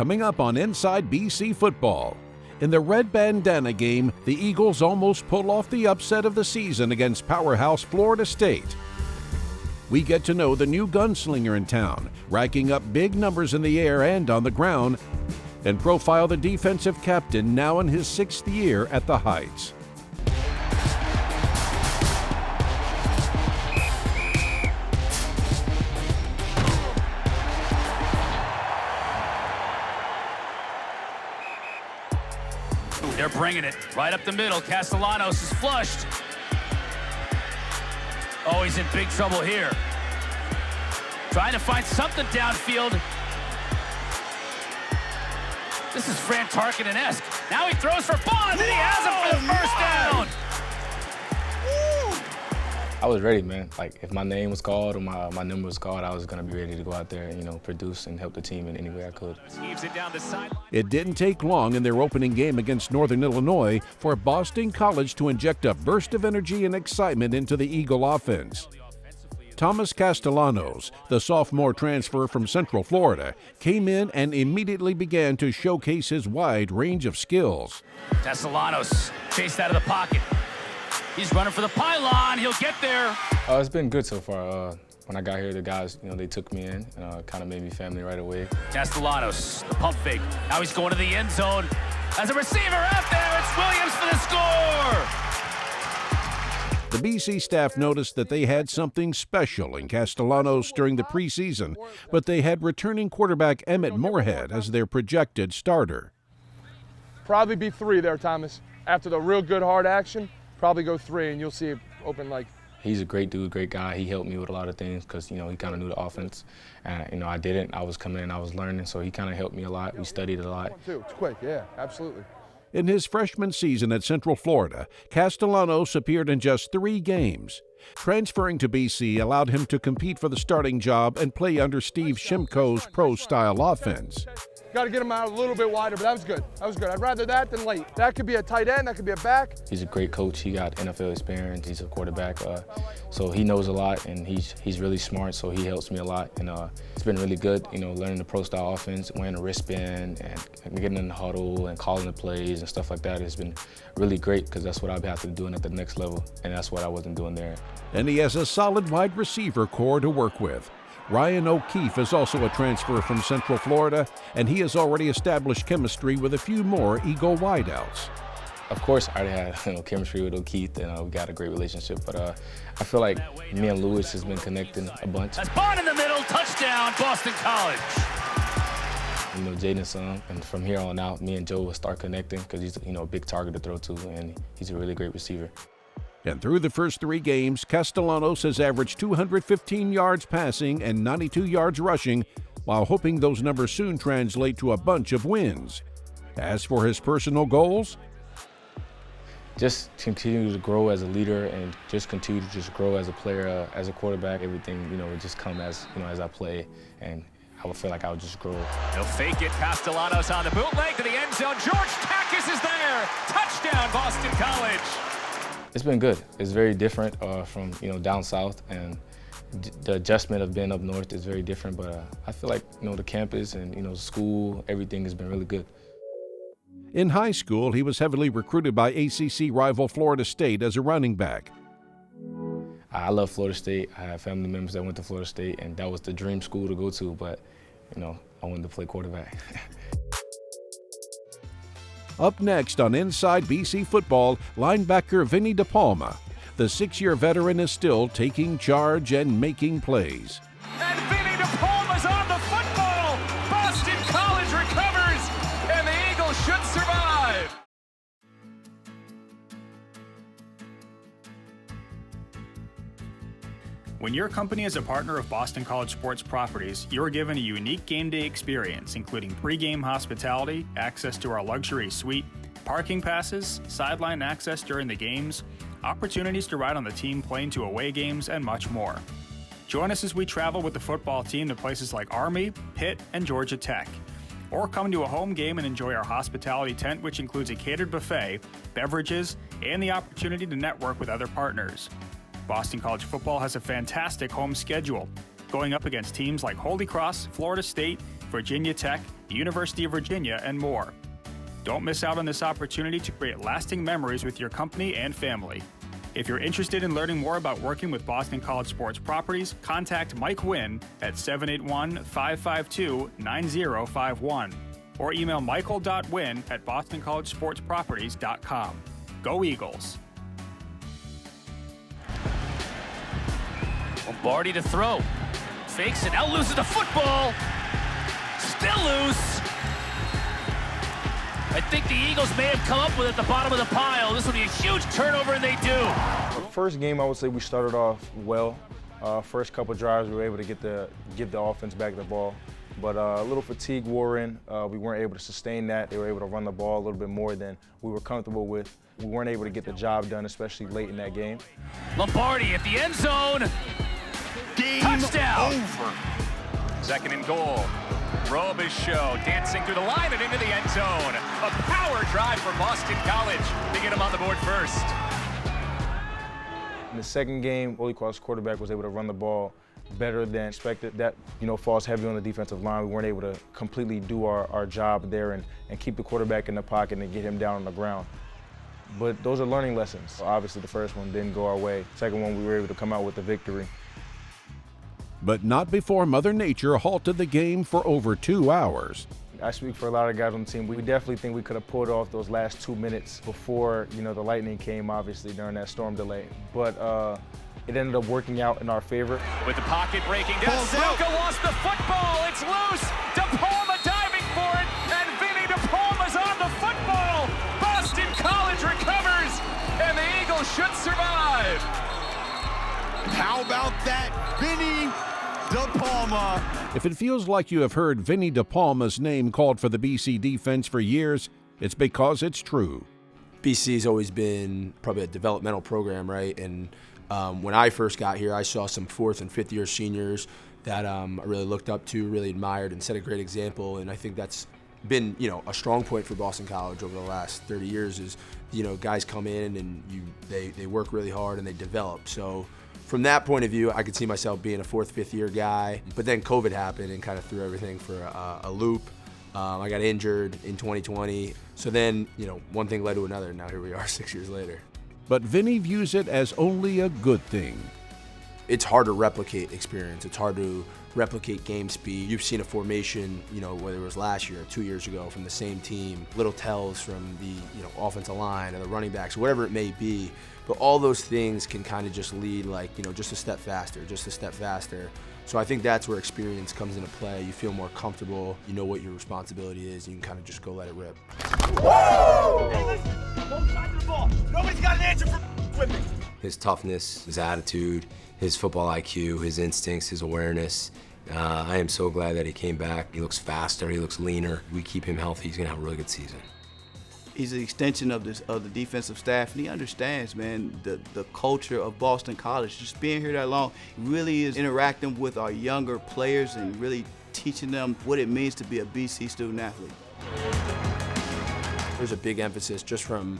coming up on Inside BC Football. In the red bandana game, the Eagles almost pull off the upset of the season against powerhouse Florida State. We get to know the new gunslinger in town, racking up big numbers in the air and on the ground, and profile the defensive captain now in his 6th year at the Heights. They're bringing it right up the middle. Castellanos is flushed. Oh, he's in big trouble here. Trying to find something downfield. This is Fran Tarkinen-esque. Now he throws for Bond, and he has him for the first down. I was ready, man. Like, if my name was called or my number was called, I was going to be ready to go out there and, produce and help the team in any way I could. It didn't take long in their opening game against Northern Illinois for Boston College to inject a burst of energy and excitement into the Eagle offense. Thomas Castellanos, the sophomore transfer from Central Florida, came in and immediately began to showcase his wide range of skills. Castellanos chased out of the pocket. He's running for the pylon. He'll get there. It's been good so far. When I got here, the guys, they took me in and kind of made me family right away. Castellanos, the pump fake. Now he's going to the end zone. As a receiver out there, it's Williams for the score. The BC staff noticed that they had something special in Castellanos during the preseason, but they had returning quarterback Emmett Moorhead as their projected starter. Probably be 3 there, Thomas. After the real good hard action, probably go 3, and you'll see it open like. He's a great dude, great guy. He helped me with a lot of things because, he kind of knew the offense. And, I didn't. I was coming in, I was learning, so he kind of helped me a lot. We studied a lot. It's quick, yeah, absolutely. In his freshman season at Central Florida, Castellanos appeared in just 3 games. Transferring to BC allowed him to compete for the starting job and play under Steve Shimko's pro-style offense. Got to get him out a little bit wider, but that was good. That was good. I'd rather that than late. That could be a tight end, that could be a back. He's a great coach. He got NFL experience. He's a quarterback, so he knows a lot, and he's really smart, so he helps me a lot. And it's been really good, learning the pro-style offense, wearing a wristband, and getting in the huddle and calling the plays and stuff like that. It's been really great because that's what I've had to be doing at the next level, and that's what I wasn't doing there. And he has a solid wide receiver core to work with. Ryan O'Keefe is also a transfer from Central Florida, and he has already established chemistry with a few more Eagle wideouts. Of course, I already had chemistry with O'Keefe, and we got a great relationship. But I feel like me and Lewis has been connecting a bunch. That's Bond in the middle, touchdown, Boston College. Jaden's son, and from here on out, me and Joe will start connecting because he's a big target to throw to, and he's a really great receiver. And through the first 3 games, Castellanos has averaged 215 yards passing and 92 yards rushing, while hoping those numbers soon translate to a bunch of wins. As for his personal goals, just continue to grow as a leader and just continue to just grow as a player, as a quarterback. Everything, would just come as I play, and I would feel like I would just grow. He'll fake it. Castellanos on the bootleg to the end zone. George Takis is there. Touchdown, Boston College. It's been good. It's very different from down south, and the adjustment of being up north is very different. But I feel like the campus and the school, everything has been really good. In high school, he was heavily recruited by ACC rival Florida State as a running back. I love Florida State. I have family members that went to Florida State, and that was the dream school to go to. But I wanted to play quarterback. Up next on Inside BC Football, linebacker Vinny DePalma. The 6-year veteran is still taking charge and making plays. And Vinny DePalma's on the football. Boston College recovers, and the Eagles should survive. When your company is a partner of Boston College Sports Properties, you're given a unique game day experience, including pre-game hospitality, access to our luxury suite, parking passes, sideline access during the games, opportunities to ride on the team plane to away games, and much more. Join us as we travel with the football team to places like Army, Pitt, and Georgia Tech. Or come to a home game and enjoy our hospitality tent, which includes a catered buffet, beverages, and the opportunity to network with other partners. Boston College football has a fantastic home schedule, going up against teams like Holy Cross, Florida State, Virginia Tech, the University of Virginia, and more. Don't miss out on this opportunity to create lasting memories with your company and family. If you're interested in learning more about working with Boston College Sports Properties, contact Mike Wynn at 781-552-9051 or email michael.wynn@bostoncollegesportsproperties.com. Go Eagles! Lombardi to throw. Fakes it, out loses the football. Still loose. I think the Eagles may have come up with it at the bottom of the pile. This will be a huge turnover, and they do. The first game, I would say we started off well. First couple drives, we were able to give the offense back the ball. But a little fatigue wore in. We weren't able to sustain that. They were able to run the ball a little bit more than we were comfortable with. We weren't able to get the job done, especially late in that game. Lombardi at the end zone. Game Touchdown. over. Second and goal. Robish show dancing through the line and into the end zone. A power drive for Boston College to get him on the board first. In the second game, Ole Cross quarterback was able to run the ball better than expected. That, falls heavy on the defensive line. We weren't able to completely do our job there and keep the quarterback in the pocket and get him down on the ground. But those are learning lessons. Obviously, the first one didn't go our way. Second one, we were able to come out with the victory. But not before Mother Nature halted the game for over 2 hours. I speak for a lot of guys on the team. We definitely think we could have pulled off those last 2 minutes before, the lightning came, obviously, during that storm delay. But it ended up working out in our favor. With the pocket breaking down, Broca lost the football. It's loose. DePalma diving for it, and Vinny DePalma's on the football. Boston College recovers, and the Eagles should survive. How about that, Vinny DePalma? If it feels like you have heard Vinny DePalma's name called for the BC defense for years, it's because it's true. BC's always been probably a developmental program, right? And when I first got here, I saw some 4th and 5th year seniors that I really looked up to, really admired, and set a great example. And I think that's been, a strong point for Boston College over the last 30 years is, guys come in and they work really hard and they develop. So from that point of view, I could see myself being a 4th, 5th year guy. But then COVID happened and kind of threw everything for a loop. I got injured in 2020. So then, one thing led to another, and now here we are 6 years later. But Vinny views it as only a good thing. It's hard to replicate experience. It's hard to replicate game speed. You've seen a formation, whether it was last year or 2 years ago from the same team, little tells from the, offensive line or the running backs, whatever it may be. But all those things can kind of just lead just a step faster. So I think that's where experience comes into play. You feel more comfortable, you know what your responsibility is, and you can kind of just go let it rip. Hey, listen, both sides of the ball. Nobody's got an answer for with me. His toughness, his attitude, his football IQ, his instincts, his awareness. I am so glad that he came back. He looks faster, he looks leaner. We keep him healthy, he's gonna have a really good season. He's an extension of the defensive staff, and he understands, man, the culture of Boston College. Just being here that long, really is interacting with our younger players and really teaching them what it means to be a BC student athlete. There's a big emphasis just from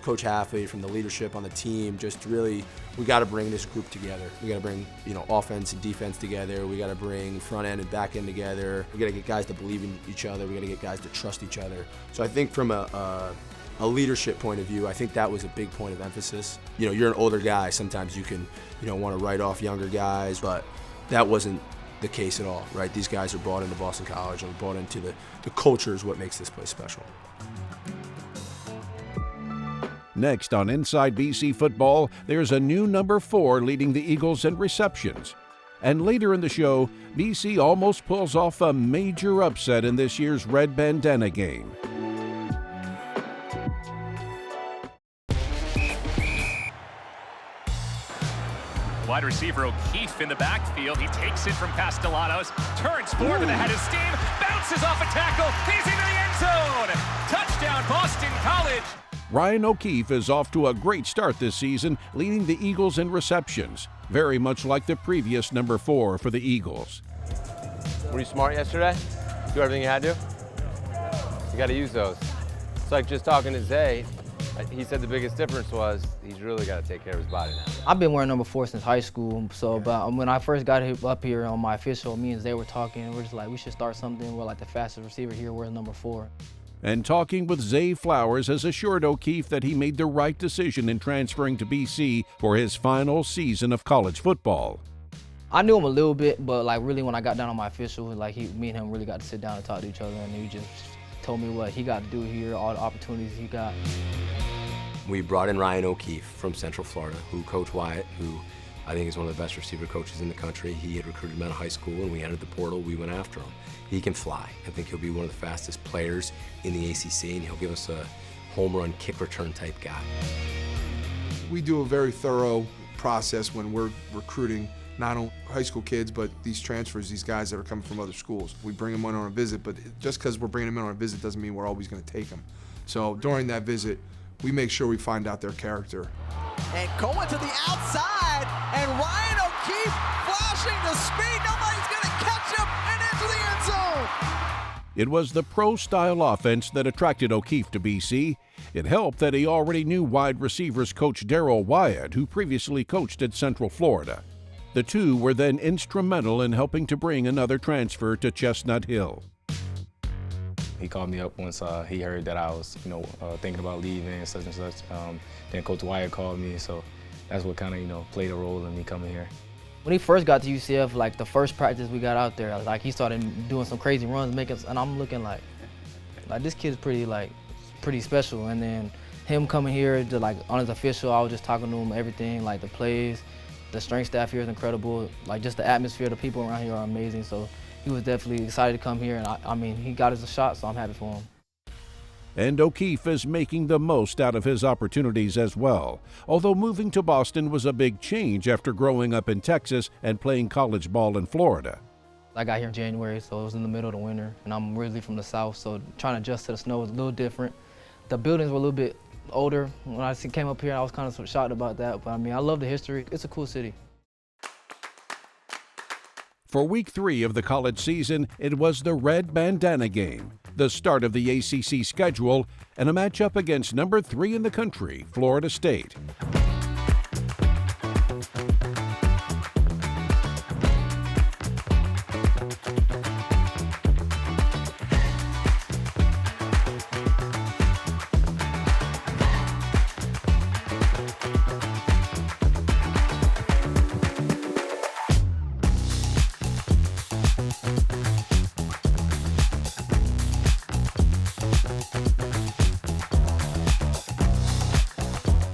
Coach Halfley, from the leadership on the team, just really, we got to bring this group together. We got to bring, offense and defense together. We got to bring front end and back end together. We got to get guys to believe in each other. We got to get guys to trust each other. So I think from a leadership point of view, I think that was a big point of emphasis. You're an older guy. Sometimes you can, want to write off younger guys, but that wasn't the case at all, right? These guys are brought into Boston College and brought into the culture is what makes this place special. Next on Inside BC Football, there's a new number 4 leading the Eagles in receptions. And later in the show, BC almost pulls off a major upset in this year's Red Bandana game. Wide receiver O'Keefe in the backfield. He takes it from Castellanos, turns forward with a head of steam, bounces off a tackle. He's into the end zone. Touchdown, Boston College. Ryan O'Keefe is off to a great start this season, leading the Eagles in receptions, very much like the previous number 4 for the Eagles. Were you smart yesterday? Do everything you had to? You got to use those. It's like just talking to Zay. He said the biggest difference was he's really got to take care of his body now. I've been wearing number 4 since high school, so but when I first got up here on my official, me and Zay were talking, and we're just like, we should start something. We're like the fastest receiver here, we're number 4. And talking with Zay Flowers has assured O'Keefe that he made the right decision in transferring to BC for his final season of college football. I knew him a little bit, but like really when I got down on my official, like me and him really got to sit down and talk to each other, and he just told me what he got to do here, all the opportunities he got. We brought in Ryan O'Keefe from Central Florida, who Coach Wyatt, who I think is one of the best receiver coaches in the country. He had recruited him out of high school, and we entered the portal, we went after him. He can fly. I think he'll be one of the fastest players in the ACC, and he'll give us a home run kick return type guy. We do a very thorough process when we're recruiting not only high school kids, but these transfers, these guys that are coming from other schools. We bring them in on a visit, but just because we're bringing them in on a visit doesn't mean we're always going to take them. So during that visit, we make sure we find out their character. And going to the outside, and Ryan O'Keefe flashing the speed. Nobody's going to catch him and into the end zone. It was the pro-style offense that attracted O'Keefe to BC. It helped that he already knew wide receivers coach Darryl Wyatt, who previously coached at Central Florida. The two were then instrumental in helping to bring another transfer to Chestnut Hill. He called me up once he heard that I was, thinking about leaving and such and such. Then Coach Wyatt called me, so that's what kind of, played a role in me coming here. When he first got to UCF, like the first practice we got out there, like he started doing some crazy runs, and I'm looking like this kid's pretty special. And then him coming here to on his official, I was just talking to him everything, like the plays. The strength staff here is incredible. Like just the atmosphere, the people around here are amazing. So he was definitely excited to come here, and I mean, he got us a shot, so I'm happy for him. And O'Keefe is making the most out of his opportunities as well, although moving to Boston was a big change after growing up in Texas and playing college ball in Florida. I got here in January, so it was in the middle of the winter, and I'm originally from the South, so trying to adjust to the snow was a little different. The buildings were a little bit older. When I came up here, I was kind of shocked about that, but I mean, I love the history. It's a cool city. For week 3 of the college season, it was the Red Bandana game, the start of the ACC schedule, and a matchup against number 3 in the country, Florida State.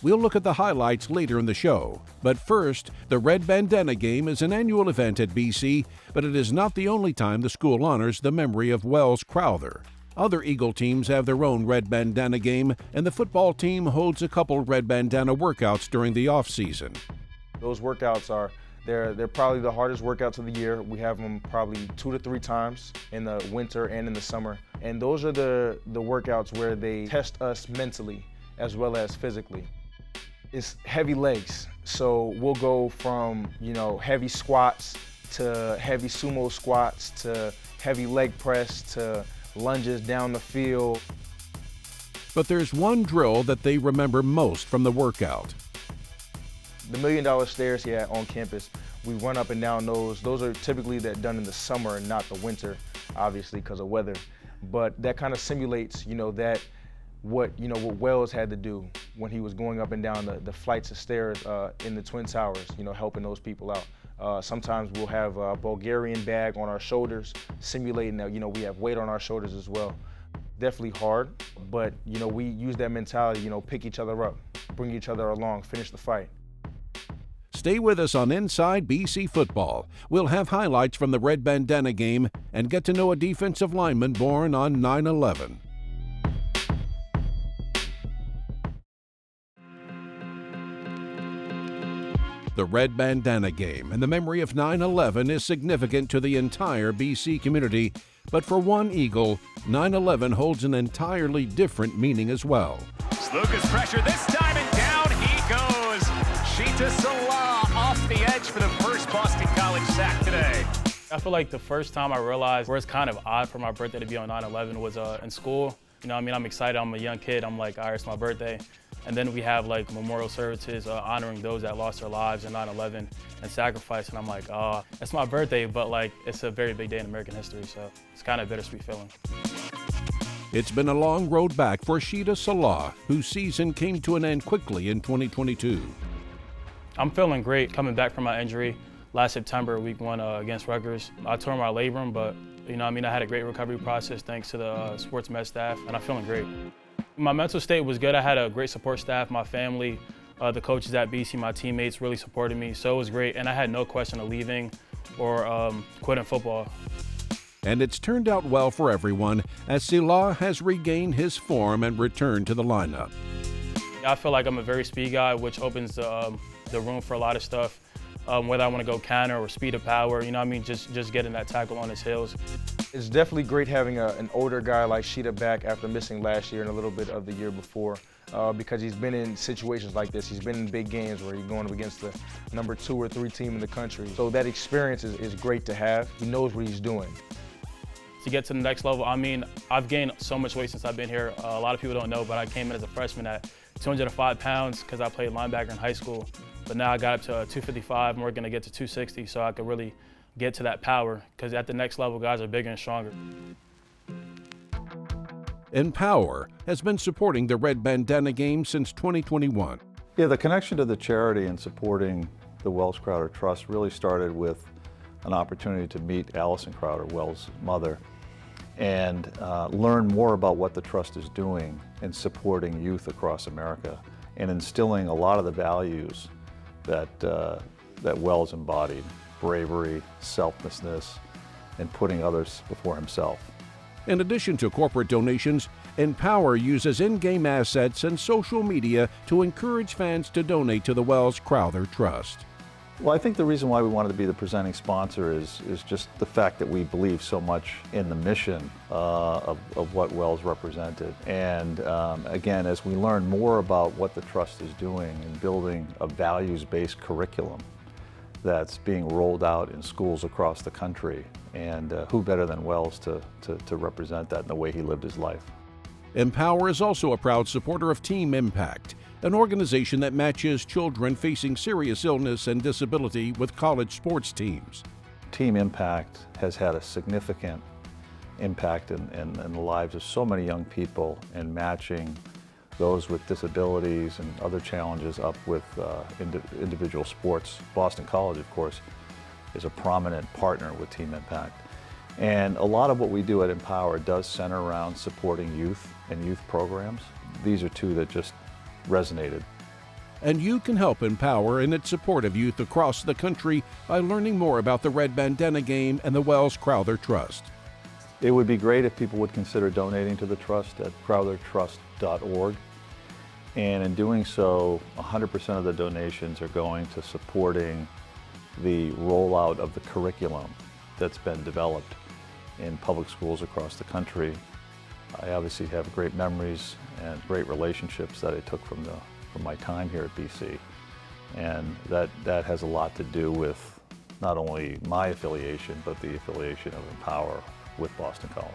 We'll look at the highlights later in the show. But first, the Red Bandana game is an annual event at BC, but it is not the only time the school honors the memory of Wells Crowther. Other Eagle teams have their own Red Bandana game, and the football team holds a couple Red Bandana workouts during the off-season. Those workouts they're probably the hardest workouts of the year. We have them probably 2 to 3 times in the winter and in the summer. And those are the workouts where they test us mentally as well as physically. It's heavy legs, so we'll go from heavy squats to heavy sumo squats to heavy leg press to lunges down the field. But there's one drill that they remember most from the workout. The $1 Million Stairs here on campus, we run up and down those. Those are typically done in the summer and not the winter, obviously because of weather. But that kind of simulates, what Wells had to do when he was going up and down the flights of stairs in the Twin Towers, helping those people out. Sometimes we'll have a Bulgarian bag on our shoulders, simulating that, we have weight on our shoulders as well. Definitely hard, but, we use that mentality, pick each other up, bring each other along, finish the fight. Stay with us on Inside BC Football. We'll have highlights from the Red Bandana game and get to know a defensive lineman born on 9/11. The Red Bandana game and the memory of 9/11 is significant to the entire BC community, but for one Eagle, 9/11 holds an entirely different meaning as well. Lucas pressure this time, and down he goes. Sheeta Salah off the edge for the first Boston College sack today. I feel like the first time I realized where it's kind of odd for my birthday to be on 9/11 was in school. I'm excited. I'm a young kid. I'm like, all right, it's my birthday. And then we have like memorial services honoring those that lost their lives in 9/11 and sacrifice. And I'm like, oh, it's my birthday, but like it's a very big day in American history, so it's kind of a bittersweet feeling. It's been a long road back for Sheeta Salah, whose season came to an end quickly in 2022. I'm feeling great coming back from my injury. Last September, week 1 against Rutgers, I tore my labrum, but I had a great recovery process thanks to the sports med staff, and I'm feeling great. My mental state was good. I had a great support staff, my family, the coaches at BC, my teammates really supported me, so it was great, and I had no question of leaving or quitting football. And it's turned out well for everyone as Salah has regained his form and returned to the lineup. I feel like I'm a very speed guy, which opens the room for a lot of stuff, whether I want to go counter or speed of power, just getting that tackle on his heels. It's definitely great having an older guy like Sheeta back after missing last year and a little bit of the year before, because he's been in situations like this. He's been in big games where he's going up against the number 2 or 3 team in the country. So that experience is great to have. He knows what he's doing. To get to the next level, I've gained so much weight since I've been here. A lot of people don't know, but I came in as a freshman at 205 pounds because I played linebacker in high school. But now I got up to 255, and we're going to get to 260, so I could really get to that power, because at the next level, guys are bigger and stronger. Empower has been supporting the Red Bandana game since 2021. Yeah, the connection to the charity and supporting the Wells Crowder Trust really started with an opportunity to meet Allison Crowder, Wells' mother, and learn more about what the Trust is doing in supporting youth across America and instilling a lot of the values that Wells embodied: bravery, selflessness, and putting others before himself. In addition to corporate donations, Empower uses in-game assets and social media to encourage fans to donate to the Wells Crowder Trust. Well, I think the reason why we wanted to be the presenting sponsor is just the fact that we believe so much in the mission of what Wells represented. And again, as we learn more about what the Trust is doing in building a values-based curriculum that's being rolled out in schools across the country, and who better than Wells to represent that in the way he lived his life. Empower is also a proud supporter of Team Impact, an organization that matches children facing serious illness and disability with college sports teams. Team Impact has had a significant impact in the lives of so many young people in matching those with disabilities and other challenges up with individual sports. Boston College, of course, is a prominent partner with Team Impact. And a lot of what we do at Empower does center around supporting youth and youth programs. These are two that just resonated. And you can help Empower in its support of youth across the country by learning more about the Red Bandana game and the Wells Crowder Trust. It would be great if people would consider donating to the Trust at crowthertrust.org. And in doing so, 100% of the donations are going to supporting the rollout of the curriculum that's been developed in public schools across the country. I obviously have great memories and great relationships that I took from my time here at BC. And that has a lot to do with not only my affiliation, but the affiliation of Empower with Boston College.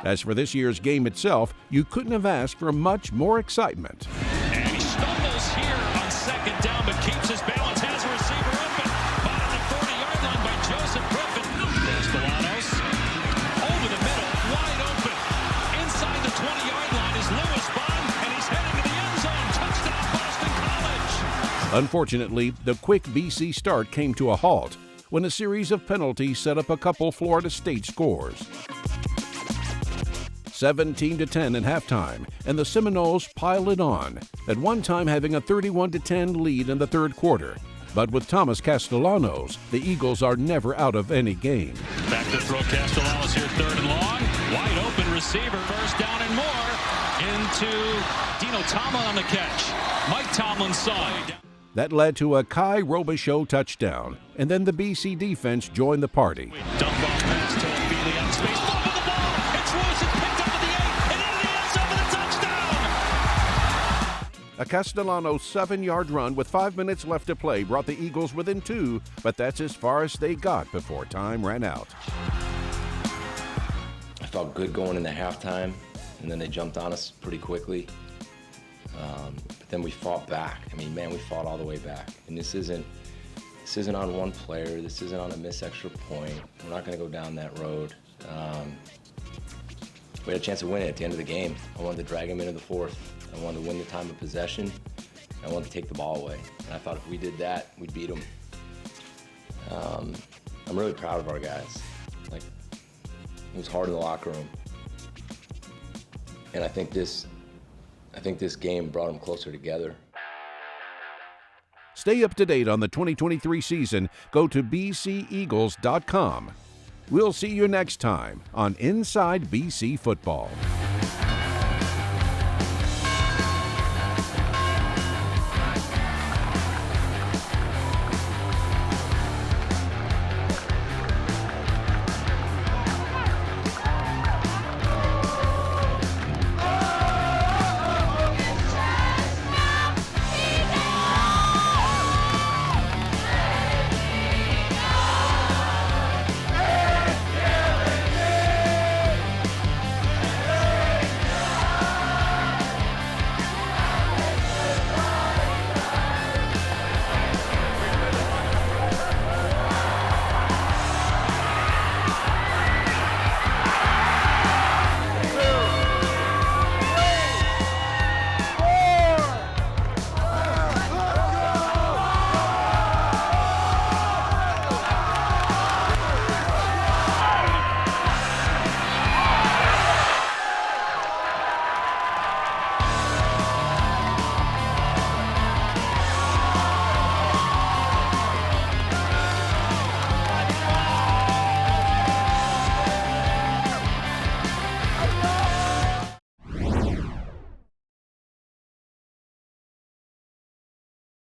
As for this year's game itself, you couldn't have asked for much more excitement. And he stumbles here on second down, but keeps his balance, has a receiver open. Ball on the 40-yard line by Joseph Griffin. Castellanos over the middle, wide open. Inside the 20-yard line is Lewis Bond, and he's heading to the end zone. Touchdown, Boston College. Unfortunately, the quick BC start came to a halt when a series of penalties set up a couple Florida State scores. 17-10 at halftime, and the Seminoles piled it on, at one time having a 31-10 lead in the third quarter. But with Thomas Castellanos, the Eagles are never out of any game. Back to throw Castellanos here, third and long. Wide open receiver, first down and more. Into Dino Tomlin on the catch. Mike Tomlin's side. That led to a Kai Robichaux touchdown, and then the BC defense joined the party. Dump off pass to Feely on space. Fumble the ball. It's loose. It's picked up at the 8 and into the end zone for the touchdown. A Castellanos 7-yard run with 5 minutes left to play brought the Eagles within 2, but that's as far as they got before time ran out. felt good going into halftime, and then they jumped on us pretty quickly. But then we fought back. I mean, man, we fought all the way back. And this isn't on one player. This isn't on a missed extra point. We're not going to go down that road. We had a chance to win it at the end of the game. I wanted to drag them into the fourth. I wanted to win the time of possession. I wanted to take the ball away. And I thought if we did that, we'd beat them. I'm really proud of our guys. Like, it was hard in the locker room. And I think this game brought them closer together. Stay up to date on the 2023 season. Go to bceagles.com. We'll see you next time on Inside BC Football.